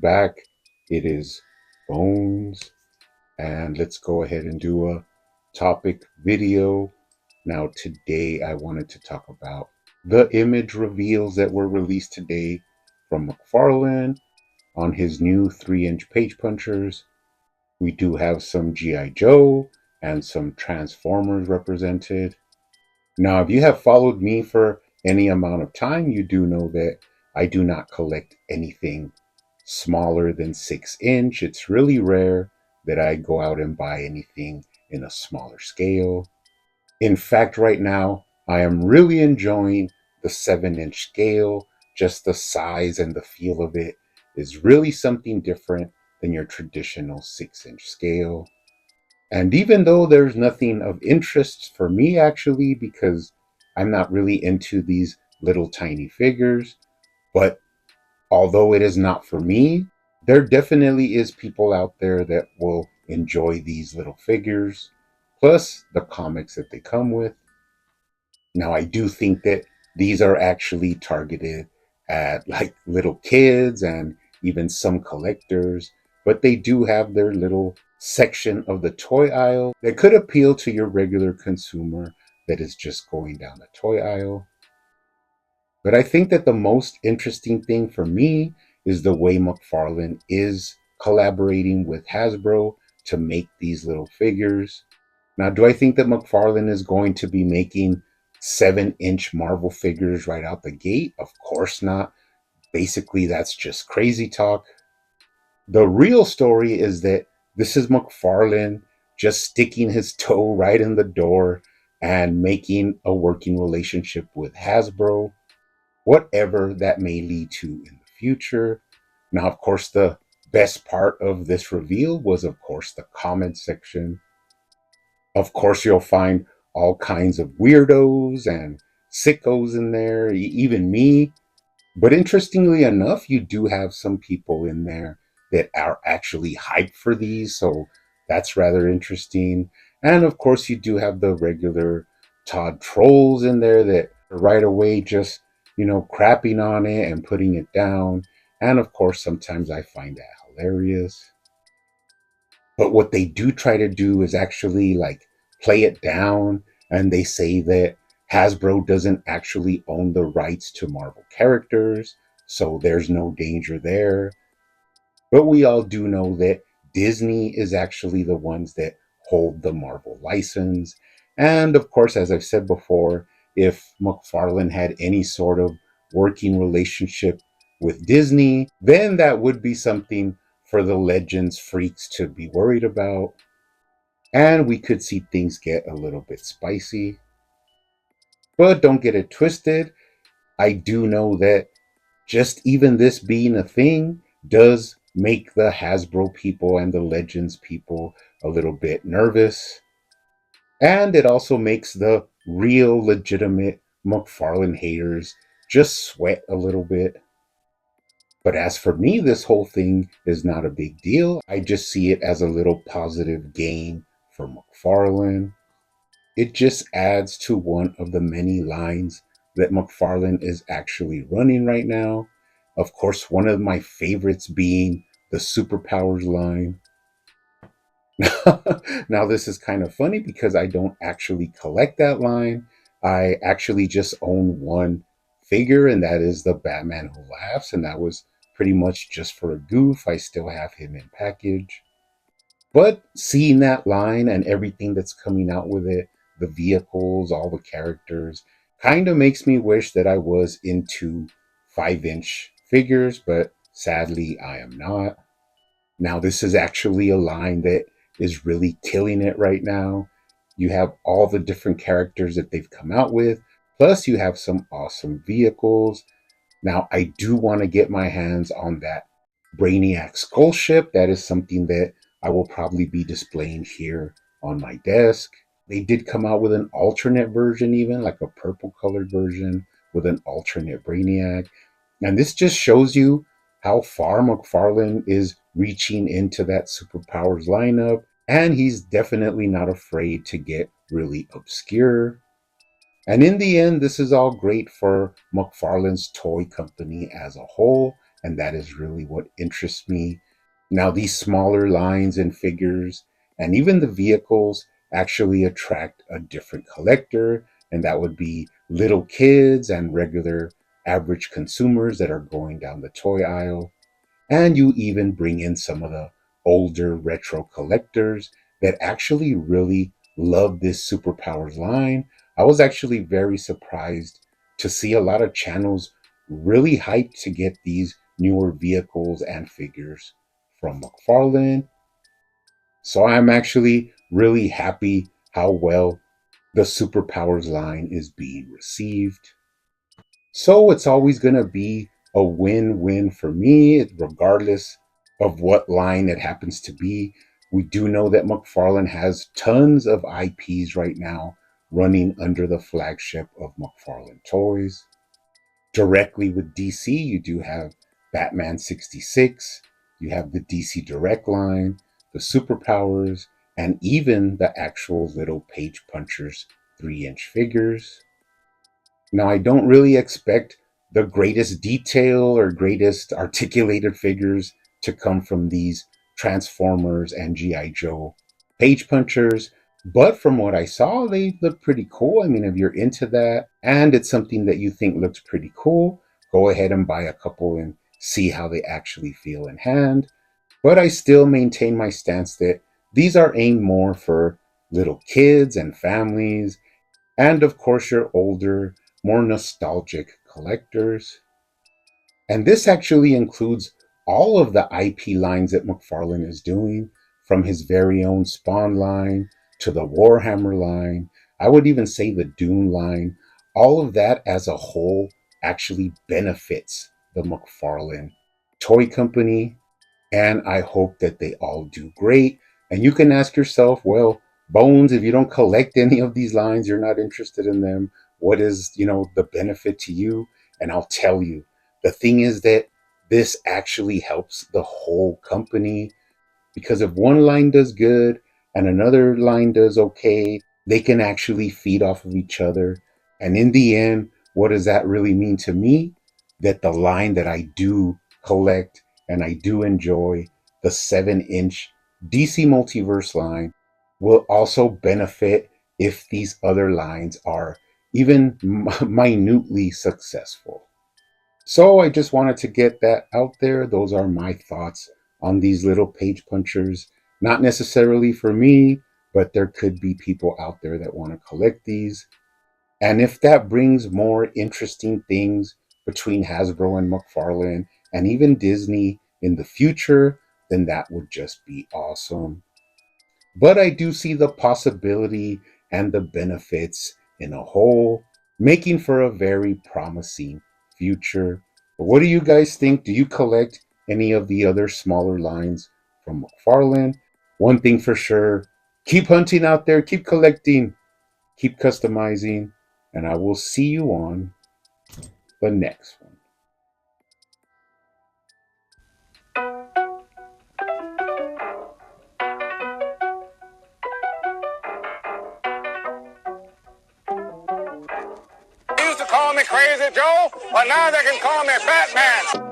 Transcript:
back. It is Bones, and let's go ahead and do a topic video. Now, today I wanted to talk about the image reveals that were released today from McFarlane on his new 3-inch page punchers. We do have some I.joe and some Transformers represented. Now, if you have followed me for any amount of time, you do know that I do not collect anything smaller than 6 inch. It's really rare that I go out and buy anything in a smaller scale. In fact, right now, I am really enjoying the 7-inch scale. Just the size and the feel of it is really something different than your traditional 6-inch scale. And even though there's nothing of interest for me actually, because I'm not really into these little tiny figures, but although it is not for me, there definitely is people out there that will enjoy these little figures, plus the comics that they come with. Now, I do think that these are actually targeted at like little kids and even some collectors, but they do have their little section of the toy aisle that could appeal to your regular consumer that is just going down the toy aisle. But I think that the most interesting thing for me is the way McFarlane is collaborating with Hasbro to make these little figures. Now, do I think that McFarlane is going to be making 7-inch Marvel figures right out the gate? Of course not. Basically, that's just crazy talk. The real story is that this is McFarlane just sticking his toe right in the door and making a working relationship with Hasbro, whatever that may lead to in the future. Now, of course, the best part of this reveal was, of course, the comment section. Of course, you'll find all kinds of weirdos and sickos in there, even me. But interestingly enough, you do have some people in there that are actually hyped for these. So that's rather interesting. And of course, you do have the regular Todd trolls in there that right away just, crapping on it and putting it down. And of course, sometimes I find that hilarious. But what they do try to do is actually like play it down. And they say that Hasbro doesn't actually own the rights to Marvel characters, so there's no danger there. But we all do know that Disney is actually the ones that hold the Marvel license. And of course, as I've said before, if McFarlane had any sort of working relationship with Disney, then that would be something for the Legends freaks to be worried about. And we could see things get a little bit spicy. But don't get it twisted. I do know that just even this being a thing does make the Hasbro people and the Legends people a little bit nervous. And it also makes the real legitimate McFarlane haters just sweat a little bit. But as for me, this whole thing is not a big deal. I just see it as a little positive gain for McFarlane. It just adds to one of the many lines that McFarlane is actually running right now. Of course, one of my favorites being the superpowers line. Now, this is kind of funny because I don't actually collect that line. I actually just own one figure, and that is the Batman Who Laughs, and that was pretty much just for a goof. I still have him in package. But seeing that line and everything that's coming out with it, the vehicles, all the characters, kind of makes me wish that I was into 5-inch figures, but sadly I am not. Now, this is actually a line that is really killing it right now. You have all the different characters that they've come out with, plus you have some awesome vehicles. Now, I do want to get my hands on that Brainiac skull ship. That is something that I will probably be displaying here on my desk. They did come out with an alternate version, even like a purple colored version with an alternate Brainiac. And this just shows you how far McFarlane is reaching into that superpowers lineup. And he's definitely not afraid to get really obscure. And in the end, this is all great for McFarlane's toy company as a whole. and that is really what interests me. Now, these smaller lines and figures, and even the vehicles, actually attract a different collector, and that would be little kids and regular average consumers that are going down the toy aisle. And you even bring in some of the older retro collectors that actually really love this Superpowers line. I was actually very surprised to see a lot of channels really hyped to get these newer vehicles and figures from McFarlane. So I'm actually really happy how well the Superpowers line is being received. So it's always going to be a win win for me, regardless of what line it happens to be. We do know that McFarlane has tons of IPs right now running under the flagship of McFarlane Toys. Directly with DC, you do have Batman 66, you have the DC Direct line, the Superpowers, and even the actual little Page Punchers 3-inch figures. Now, I don't really expect the greatest detail or greatest articulated figures to come from these Transformers and G.I. Joe page punchers, but from what I saw, they look pretty cool. I mean, if you're into that and it's something that you think looks pretty cool, go ahead and buy a couple and see how they actually feel in hand. But I still maintain my stance that these are aimed more for little kids and families, and of course, your older, more nostalgic collectors. And this actually includes all of the IP lines that McFarlane is doing, from his very own Spawn line to the Warhammer line. I would even say the Dune line. All of that as a whole actually benefits the McFarlane toy company, and I hope that they all do great. And you can ask yourself, well, Bones, if you don't collect any of these lines, you're not interested in them. What is, the benefit to you? And I'll tell you, the thing is that this actually helps the whole company, because if one line does good and another line does okay, they can actually feed off of each other. And in the end, what does that really mean to me? That the line that I do collect and I do enjoy, the 7-inch DC Multiverse line, will also benefit if these other lines are even minutely successful. So I just wanted to get that out there. Those are my thoughts on these little page punchers. Not necessarily for me, but there could be people out there that want to collect these. And if that brings more interesting things between Hasbro and McFarlane and even Disney in the future, then that would just be awesome. But I do see the possibility and the benefits in a whole, making for a very promising future. But what do you guys think? Do you collect any of the other smaller lines from McFarlane? One thing for sure, keep hunting out there, keep collecting, keep customizing, and I will see you on the next one. They used to call me Crazy Joe, but now they can call me Batman.